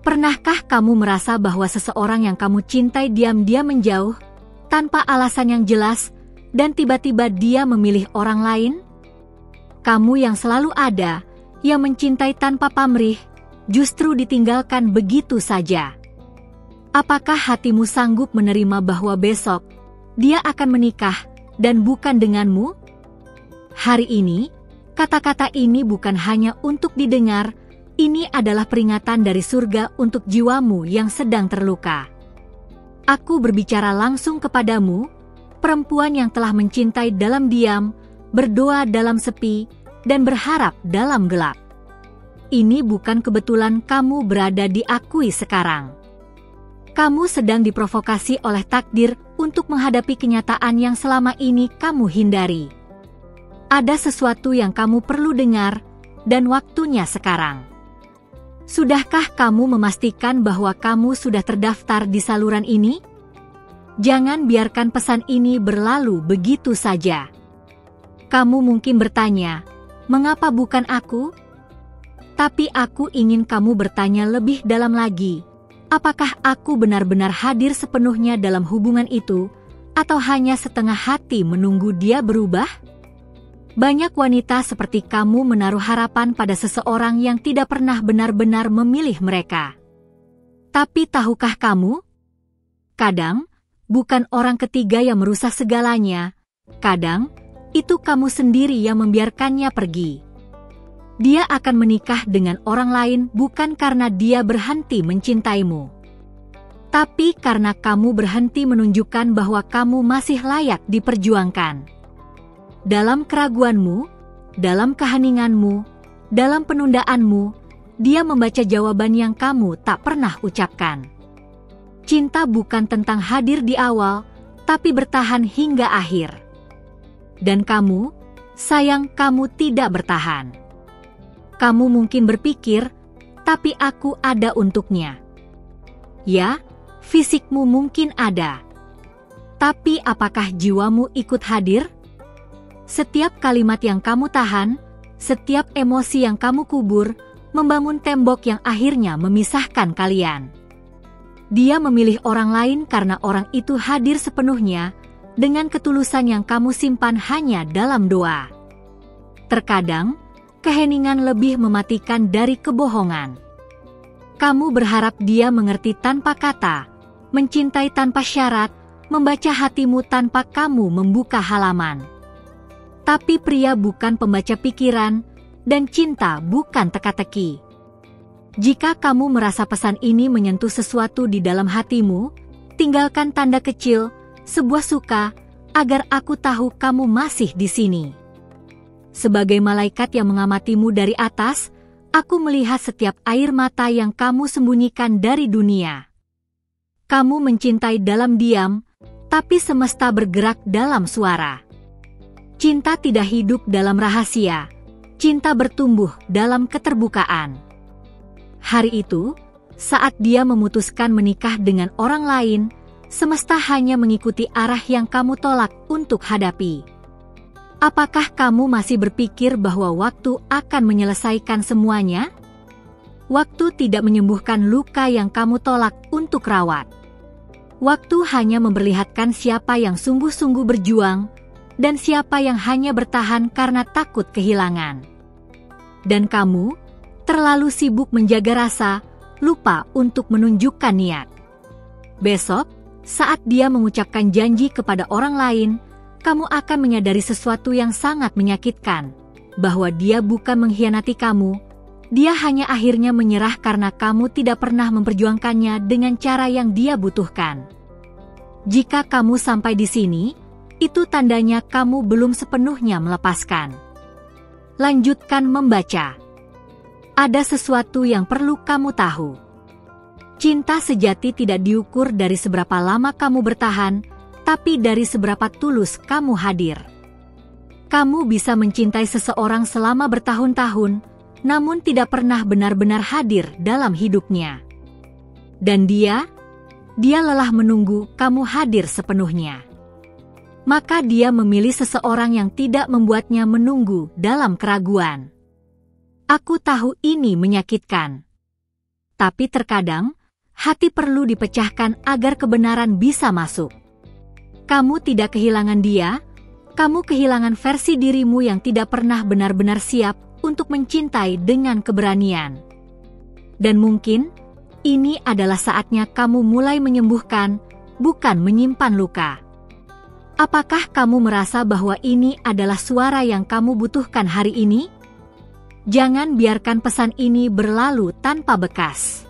Pernahkah kamu merasa bahwa seseorang yang kamu cintai diam-diam menjauh, tanpa alasan yang jelas, dan tiba-tiba dia memilih orang lain? Kamu yang selalu ada, yang mencintai tanpa pamrih, justru ditinggalkan begitu saja. Apakah hatimu sanggup menerima bahwa besok dia akan menikah dan bukan denganmu? Hari ini, kata-kata ini bukan hanya untuk didengar, ini adalah peringatan dari surga untuk jiwamu yang sedang terluka. Aku berbicara langsung kepadamu, perempuan yang telah mencintai dalam diam, berdoa dalam sepi, dan berharap dalam gelap. Ini bukan kebetulan kamu berada di Akui sekarang. Kamu sedang diprovokasi oleh takdir untuk menghadapi kenyataan yang selama ini kamu hindari. Ada sesuatu yang kamu perlu dengar, dan waktunya sekarang. Sudahkah kamu memastikan bahwa kamu sudah terdaftar di saluran ini? Jangan biarkan pesan ini berlalu begitu saja. Kamu mungkin bertanya, mengapa bukan aku? Tapi aku ingin kamu bertanya lebih dalam lagi, apakah aku benar-benar hadir sepenuhnya dalam hubungan itu, atau hanya setengah hati menunggu dia berubah? Banyak wanita seperti kamu menaruh harapan pada seseorang yang tidak pernah benar-benar memilih mereka. Tapi tahukah kamu? Kadang, bukan orang ketiga yang merusak segalanya. Kadang, itu kamu sendiri yang membiarkannya pergi. Dia akan menikah dengan orang lain bukan karena dia berhenti mencintaimu, tapi karena kamu berhenti menunjukkan bahwa kamu masih layak diperjuangkan. Dalam keraguanmu, dalam keheninganmu, dalam penundaanmu, dia membaca jawaban yang kamu tak pernah ucapkan. Cinta bukan tentang hadir di awal, tapi bertahan hingga akhir. Dan kamu, sayang, kamu tidak bertahan. Kamu mungkin berpikir, tapi aku ada untuknya. Ya, fisikmu mungkin ada. Tapi apakah jiwamu ikut hadir? Setiap kalimat yang kamu tahan, setiap emosi yang kamu kubur, membangun tembok yang akhirnya memisahkan kalian. Dia memilih orang lain karena orang itu hadir sepenuhnya, dengan ketulusan yang kamu simpan hanya dalam doa. Terkadang, keheningan lebih mematikan dari kebohongan. Kamu berharap dia mengerti tanpa kata, mencintai tanpa syarat, membaca hatimu tanpa kamu membuka halaman. Tapi pria bukan pembaca pikiran, dan cinta bukan teka-teki. Jika kamu merasa pesan ini menyentuh sesuatu di dalam hatimu, tinggalkan tanda kecil, sebuah suka, agar aku tahu kamu masih di sini. Sebagai malaikat yang mengamatimu dari atas, aku melihat setiap air mata yang kamu sembunyikan dari dunia. Kamu mencintai dalam diam, tapi semesta bergerak dalam suara. Cinta tidak hidup dalam rahasia, cinta bertumbuh dalam keterbukaan. Hari itu, saat dia memutuskan menikah dengan orang lain, semesta hanya mengikuti arah yang kamu tolak untuk hadapi. Apakah kamu masih berpikir bahwa waktu akan menyelesaikan semuanya? Waktu tidak menyembuhkan luka yang kamu tolak untuk rawat. Waktu hanya memperlihatkan siapa yang sungguh-sungguh berjuang, dan siapa yang hanya bertahan karena takut kehilangan. Dan kamu terlalu sibuk menjaga rasa, lupa untuk menunjukkan niat. Besok, saat dia mengucapkan janji kepada orang lain, kamu akan menyadari sesuatu yang sangat menyakitkan, bahwa dia bukan mengkhianati kamu, dia hanya akhirnya menyerah karena kamu tidak pernah memperjuangkannya dengan cara yang dia butuhkan. Jika kamu sampai di sini, itu tandanya kamu belum sepenuhnya melepaskan. Lanjutkan membaca. Ada sesuatu yang perlu kamu tahu. Cinta sejati tidak diukur dari seberapa lama kamu bertahan, tapi dari seberapa tulus kamu hadir. Kamu bisa mencintai seseorang selama bertahun-tahun, namun tidak pernah benar-benar hadir dalam hidupnya. Dan dia lelah menunggu kamu hadir sepenuhnya. Maka dia memilih seseorang yang tidak membuatnya menunggu dalam keraguan. Aku tahu ini menyakitkan. Tapi terkadang, hati perlu dipecahkan agar kebenaran bisa masuk. Kamu tidak kehilangan dia, kamu kehilangan versi dirimu yang tidak pernah benar-benar siap untuk mencintai dengan keberanian. Dan mungkin, ini adalah saatnya kamu mulai menyembuhkan, bukan menyimpan luka. Apakah kamu merasa bahwa ini adalah suara yang kamu butuhkan hari ini? Jangan biarkan pesan ini berlalu tanpa bekas.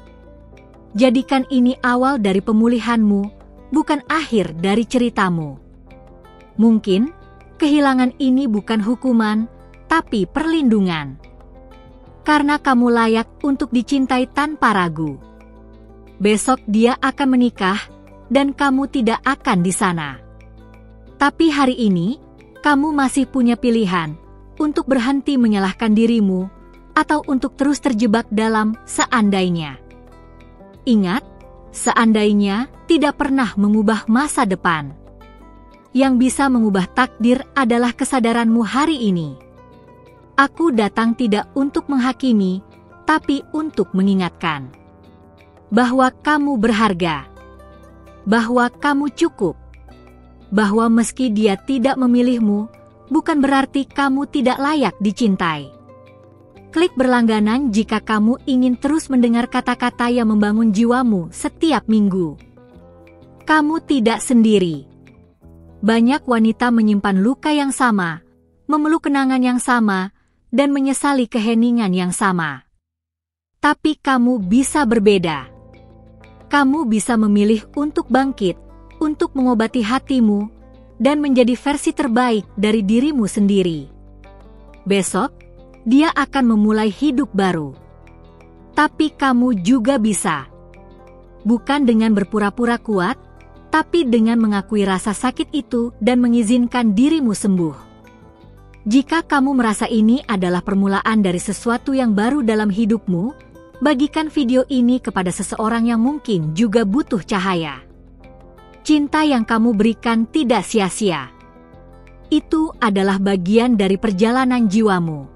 Jadikan ini awal dari pemulihanmu, bukan akhir dari ceritamu. Mungkin, kehilangan ini bukan hukuman, tapi perlindungan. Karena kamu layak untuk dicintai tanpa ragu. Besok dia akan menikah, dan kamu tidak akan di sana. Tapi hari ini, kamu masih punya pilihan untuk berhenti menyalahkan dirimu atau untuk terus terjebak dalam seandainya. Ingat, seandainya tidak pernah mengubah masa depan. Yang bisa mengubah takdir adalah kesadaranmu hari ini. Aku datang tidak untuk menghakimi, tapi untuk mengingatkan bahwa kamu berharga, bahwa kamu cukup, bahwa meski dia tidak memilihmu, bukan berarti kamu tidak layak dicintai. Klik berlangganan jika kamu ingin terus mendengar kata-kata yang membangun jiwamu setiap minggu. Kamu tidak sendiri. Banyak wanita menyimpan luka yang sama, memeluk kenangan yang sama, dan menyesali keheningan yang sama. Tapi kamu bisa berbeda. Kamu bisa memilih untuk bangkit, untuk mengobati hatimu, dan menjadi versi terbaik dari dirimu sendiri. Besok, dia akan memulai hidup baru. Tapi kamu juga bisa. Bukan dengan berpura-pura kuat, tapi dengan mengakui rasa sakit itu dan mengizinkan dirimu sembuh. Jika kamu merasa ini adalah permulaan dari sesuatu yang baru dalam hidupmu, bagikan video ini kepada seseorang yang mungkin juga butuh cahaya. Cinta yang kamu berikan tidak sia-sia. Itu adalah bagian dari perjalanan jiwamu.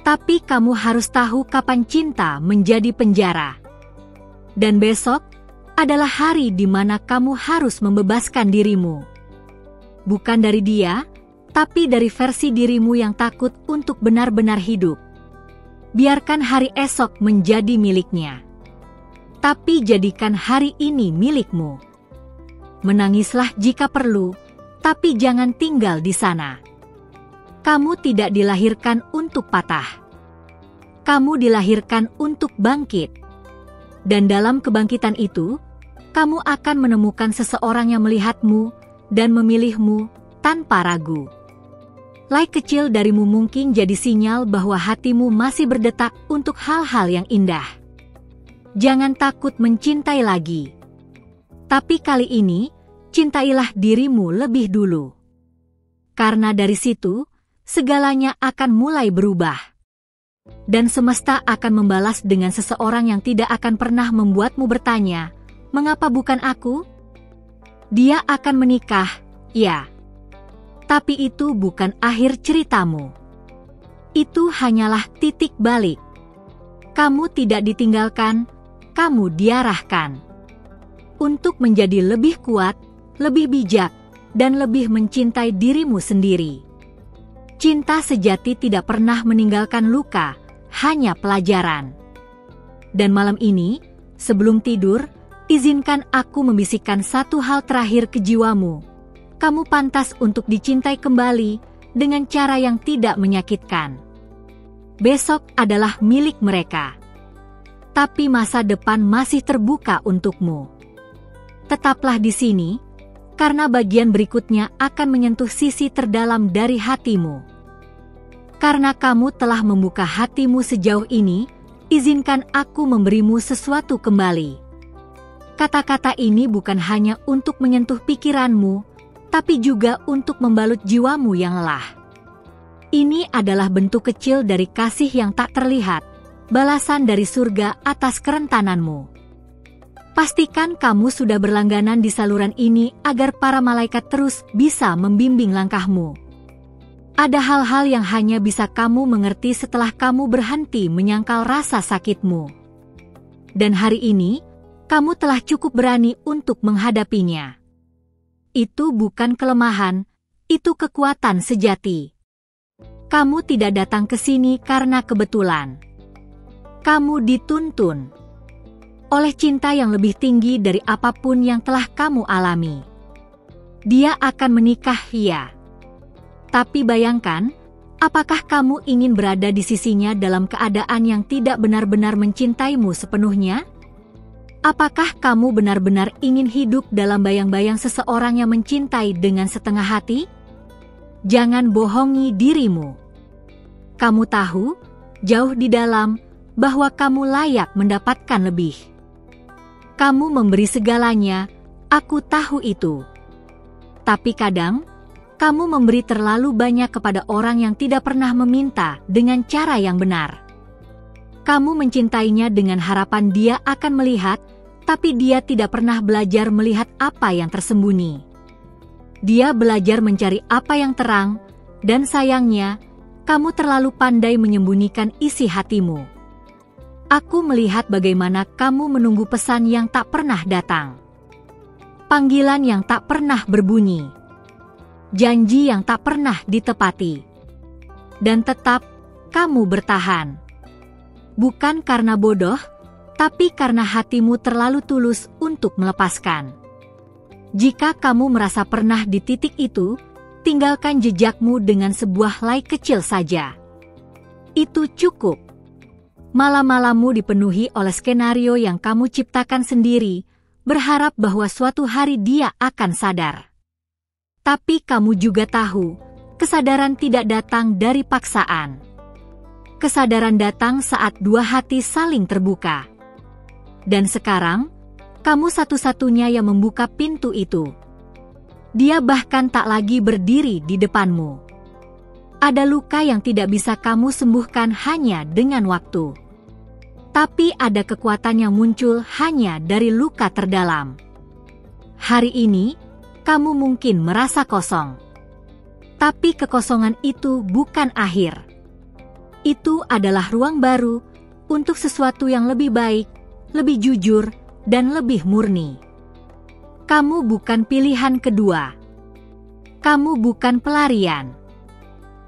Tapi kamu harus tahu kapan cinta menjadi penjara. Dan besok adalah hari di mana kamu harus membebaskan dirimu. Bukan dari dia, tapi dari versi dirimu yang takut untuk benar-benar hidup. Biarkan hari esok menjadi miliknya. Tapi jadikan hari ini milikmu. Menangislah jika perlu, tapi jangan tinggal di sana. Kamu tidak dilahirkan untuk patah. Kamu dilahirkan untuk bangkit. Dan dalam kebangkitan itu, kamu akan menemukan seseorang yang melihatmu dan memilihmu tanpa ragu. Like kecil darimu mungkin jadi sinyal bahwa hatimu masih berdetak untuk hal-hal yang indah. Jangan takut mencintai lagi. Tapi kali ini, cintailah dirimu lebih dulu. Karena dari situ, segalanya akan mulai berubah. Dan semesta akan membalas dengan seseorang yang tidak akan pernah membuatmu bertanya, "Mengapa bukan aku?" Dia akan menikah, ya. Tapi itu bukan akhir ceritamu. Itu hanyalah titik balik. Kamu tidak ditinggalkan, kamu diarahkan. Untuk menjadi lebih kuat, lebih bijak, dan lebih mencintai dirimu sendiri. Cinta sejati tidak pernah meninggalkan luka, hanya pelajaran. Dan malam ini, sebelum tidur, izinkan aku membisikkan satu hal terakhir ke jiwamu. Kamu pantas untuk dicintai kembali dengan cara yang tidak menyakitkan. Besok adalah milik mereka. Tapi masa depan masih terbuka untukmu. Tetaplah di sini, karena bagian berikutnya akan menyentuh sisi terdalam dari hatimu. Karena kamu telah membuka hatimu sejauh ini, izinkan aku memberimu sesuatu kembali. Kata-kata ini bukan hanya untuk menyentuh pikiranmu, tapi juga untuk membalut jiwamu yang lelah. Ini adalah bentuk kecil dari kasih yang tak terlihat, balasan dari surga atas kerentananmu. Pastikan kamu sudah berlangganan di saluran ini agar para malaikat terus bisa membimbing langkahmu. Ada hal-hal yang hanya bisa kamu mengerti setelah kamu berhenti menyangkal rasa sakitmu. Dan hari ini, kamu telah cukup berani untuk menghadapinya. Itu bukan kelemahan, itu kekuatan sejati. Kamu tidak datang ke sini karena kebetulan. Kamu dituntun oleh cinta yang lebih tinggi dari apapun yang telah kamu alami. Dia akan menikah, ya. Tapi bayangkan, apakah kamu ingin berada di sisinya dalam keadaan yang tidak benar-benar mencintaimu sepenuhnya? Apakah kamu benar-benar ingin hidup dalam bayang-bayang seseorang yang mencintai dengan setengah hati? Jangan bohongi dirimu. Kamu tahu, jauh di dalam, bahwa kamu layak mendapatkan lebih. Kamu memberi segalanya, aku tahu itu. Tapi kadang, kamu memberi terlalu banyak kepada orang yang tidak pernah meminta dengan cara yang benar. Kamu mencintainya dengan harapan dia akan melihat, tapi dia tidak pernah belajar melihat apa yang tersembunyi. Dia belajar mencari apa yang terang, dan sayangnya, kamu terlalu pandai menyembunyikan isi hatimu. Aku melihat bagaimana kamu menunggu pesan yang tak pernah datang. Panggilan yang tak pernah berbunyi. Janji yang tak pernah ditepati. Dan tetap, kamu bertahan. Bukan karena bodoh, tapi karena hatimu terlalu tulus untuk melepaskan. Jika kamu merasa pernah di titik itu, tinggalkan jejakmu dengan sebuah like kecil saja. Itu cukup. Malam-malammu dipenuhi oleh skenario yang kamu ciptakan sendiri, berharap bahwa suatu hari dia akan sadar. Tapi kamu juga tahu, kesadaran tidak datang dari paksaan. Kesadaran datang saat dua hati saling terbuka. Dan sekarang, kamu satu-satunya yang membuka pintu itu. Dia bahkan tak lagi berdiri di depanmu. Ada luka yang tidak bisa kamu sembuhkan hanya dengan waktu. Tapi ada kekuatan yang muncul hanya dari luka terdalam. Hari ini, kamu mungkin merasa kosong. Tapi kekosongan itu bukan akhir. Itu adalah ruang baru untuk sesuatu yang lebih baik, lebih jujur, dan lebih murni. Kamu bukan pilihan kedua. Kamu bukan pelarian.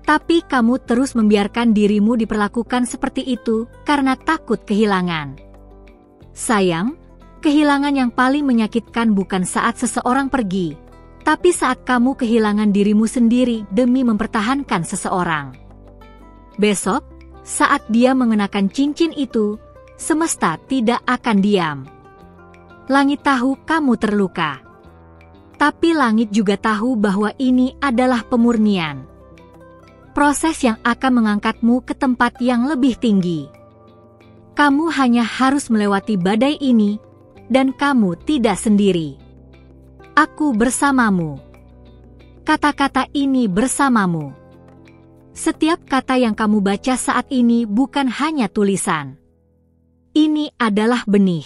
Tapi kamu terus membiarkan dirimu diperlakukan seperti itu karena takut kehilangan. Sayang, kehilangan yang paling menyakitkan bukan saat seseorang pergi, tapi saat kamu kehilangan dirimu sendiri demi mempertahankan seseorang. Besok, saat dia mengenakan cincin itu, semesta tidak akan diam. Langit tahu kamu terluka. Tapi langit juga tahu bahwa ini adalah pemurnian. Proses yang akan mengangkatmu ke tempat yang lebih tinggi. Kamu hanya harus melewati badai ini, dan kamu tidak sendiri. Aku bersamamu. Kata-kata ini bersamamu. Setiap kata yang kamu baca saat ini bukan hanya tulisan. Ini adalah benih.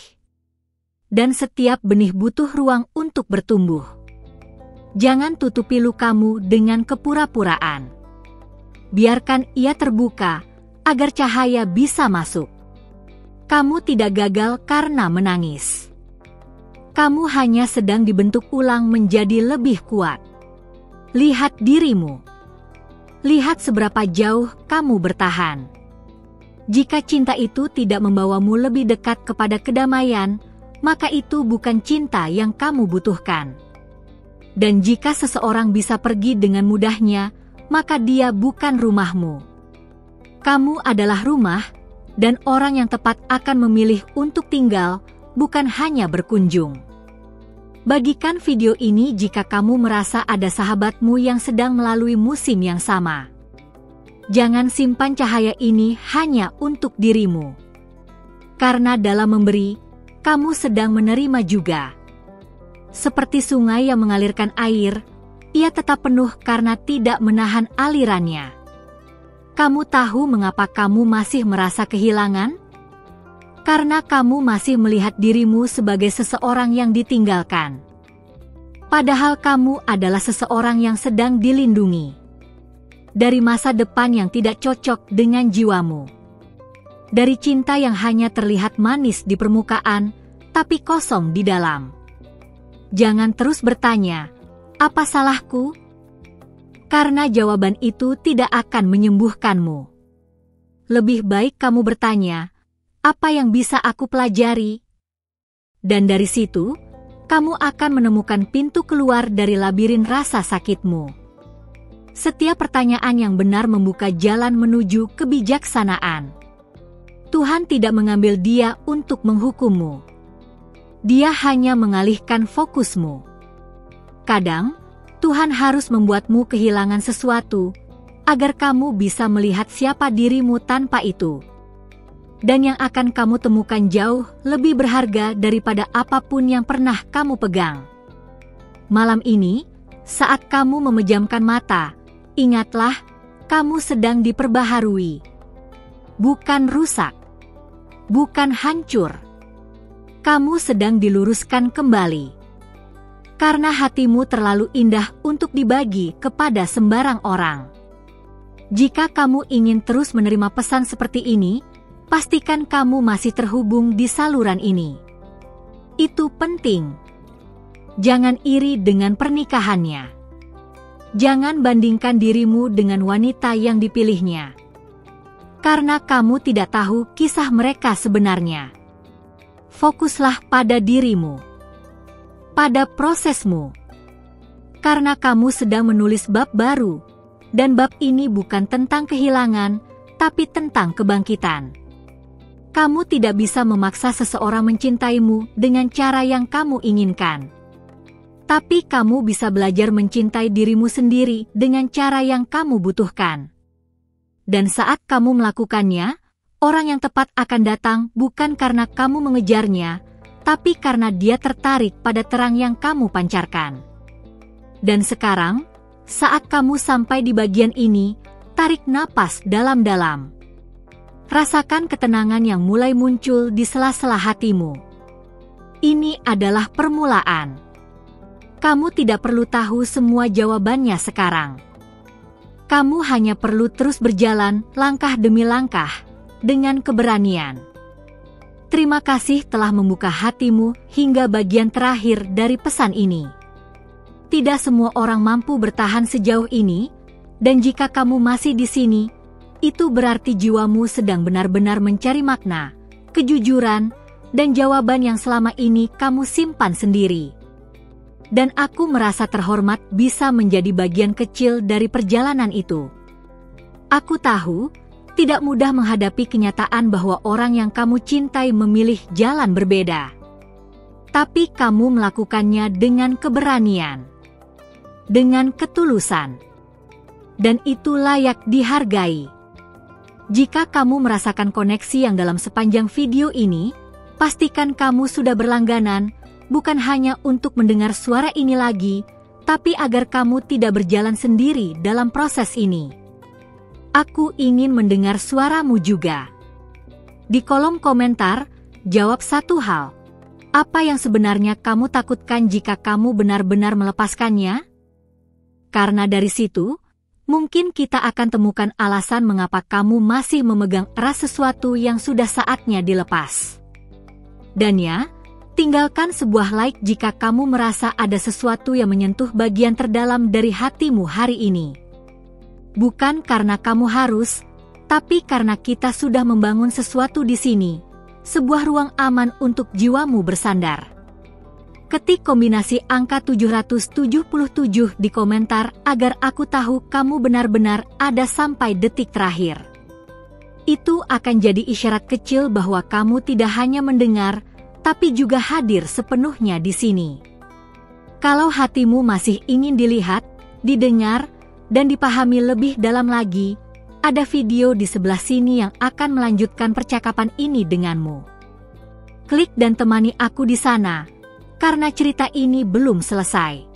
Dan setiap benih butuh ruang untuk bertumbuh. Jangan tutupi lukamu dengan kepura-puraan. Biarkan ia terbuka, agar cahaya bisa masuk. Kamu tidak gagal karena menangis. Kamu hanya sedang dibentuk ulang menjadi lebih kuat. Lihat dirimu. Lihat seberapa jauh kamu bertahan. Jika cinta itu tidak membawamu lebih dekat kepada kedamaian, maka itu bukan cinta yang kamu butuhkan. Dan jika seseorang bisa pergi dengan mudahnya, maka dia bukan rumahmu. Kamu adalah rumah, dan orang yang tepat akan memilih untuk tinggal, bukan hanya berkunjung. Bagikan video ini jika kamu merasa ada sahabatmu yang sedang melalui musim yang sama. Jangan simpan cahaya ini hanya untuk dirimu. Karena dalam memberi, kamu sedang menerima juga. Seperti sungai yang mengalirkan air, ia tetap penuh karena tidak menahan alirannya. Kamu tahu mengapa kamu masih merasa kehilangan? Karena kamu masih melihat dirimu sebagai seseorang yang ditinggalkan. Padahal kamu adalah seseorang yang sedang dilindungi dari masa depan yang tidak cocok dengan jiwamu. dari cinta yang hanya terlihat manis di permukaan, tapi kosong di dalam. Jangan terus bertanya, "Apa salahku?" Karena jawaban itu tidak akan menyembuhkanmu. Lebih baik kamu bertanya, "Apa yang bisa aku pelajari?" Dan dari situ, kamu akan menemukan pintu keluar dari labirin rasa sakitmu. Setiap pertanyaan yang benar membuka jalan menuju kebijaksanaan. Tuhan tidak mengambil dia untuk menghukummu. Dia hanya mengalihkan fokusmu. Kadang, Tuhan harus membuatmu kehilangan sesuatu, agar kamu bisa melihat siapa dirimu tanpa itu. Dan yang akan kamu temukan jauh lebih berharga daripada apapun yang pernah kamu pegang. Malam ini, saat kamu memejamkan mata, ingatlah, kamu sedang diperbaharui. Bukan rusak. Bukan hancur. Kamu sedang diluruskan kembali. Karena hatimu terlalu indah untuk dibagi kepada sembarang orang. Jika kamu ingin terus menerima pesan seperti ini, pastikan kamu masih terhubung di saluran ini. Itu penting. Jangan iri dengan pernikahannya. Jangan bandingkan dirimu dengan wanita yang dipilihnya. Karena kamu tidak tahu kisah mereka sebenarnya. Fokuslah pada dirimu. Pada prosesmu. Karena kamu sedang menulis bab baru. Dan bab ini bukan tentang kehilangan, tapi tentang kebangkitan. Kamu tidak bisa memaksa seseorang mencintaimu dengan cara yang kamu inginkan. Tapi kamu bisa belajar mencintai dirimu sendiri dengan cara yang kamu butuhkan. Dan saat kamu melakukannya, orang yang tepat akan datang bukan karena kamu mengejarnya, tapi karena dia tertarik pada terang yang kamu pancarkan. Dan sekarang, saat kamu sampai di bagian ini, tarik napas dalam-dalam. Rasakan ketenangan yang mulai muncul di sela-sela hatimu. Ini adalah permulaan. Kamu tidak perlu tahu semua jawabannya sekarang. Kamu hanya perlu terus berjalan langkah demi langkah, dengan keberanian. Terima kasih telah membuka hatimu hingga bagian terakhir dari pesan ini. Tidak semua orang mampu bertahan sejauh ini, dan jika kamu masih di sini, itu berarti jiwamu sedang benar-benar mencari makna, kejujuran, dan jawaban yang selama ini kamu simpan sendiri. Dan aku merasa terhormat bisa menjadi bagian kecil dari perjalanan itu. Aku tahu, tidak mudah menghadapi kenyataan bahwa orang yang kamu cintai memilih jalan berbeda. Tapi kamu melakukannya dengan keberanian. Dengan ketulusan. Dan itu layak dihargai. Jika kamu merasakan koneksi yang dalam sepanjang video ini, pastikan kamu sudah berlangganan, bukan hanya untuk mendengar suara ini lagi, tapi agar kamu tidak berjalan sendiri dalam proses ini. Aku ingin mendengar suaramu juga. Di kolom komentar, jawab satu hal. Apa yang sebenarnya kamu takutkan jika kamu benar-benar melepaskannya? Karena dari situ, mungkin kita akan temukan alasan mengapa kamu masih memegang erat sesuatu yang sudah saatnya dilepas. Dan ya, tinggalkan sebuah like jika kamu merasa ada sesuatu yang menyentuh bagian terdalam dari hatimu hari ini. Bukan karena kamu harus, tapi karena kita sudah membangun sesuatu di sini, sebuah ruang aman untuk jiwamu bersandar. Ketik kombinasi angka 777 di komentar agar aku tahu kamu benar-benar ada sampai detik terakhir. Itu akan jadi isyarat kecil bahwa kamu tidak hanya mendengar, tapi juga hadir sepenuhnya di sini. Kalau hatimu masih ingin dilihat, didengar, dan dipahami lebih dalam lagi, ada video di sebelah sini yang akan melanjutkan percakapan ini denganmu. Klik dan temani aku di sana, karena cerita ini belum selesai.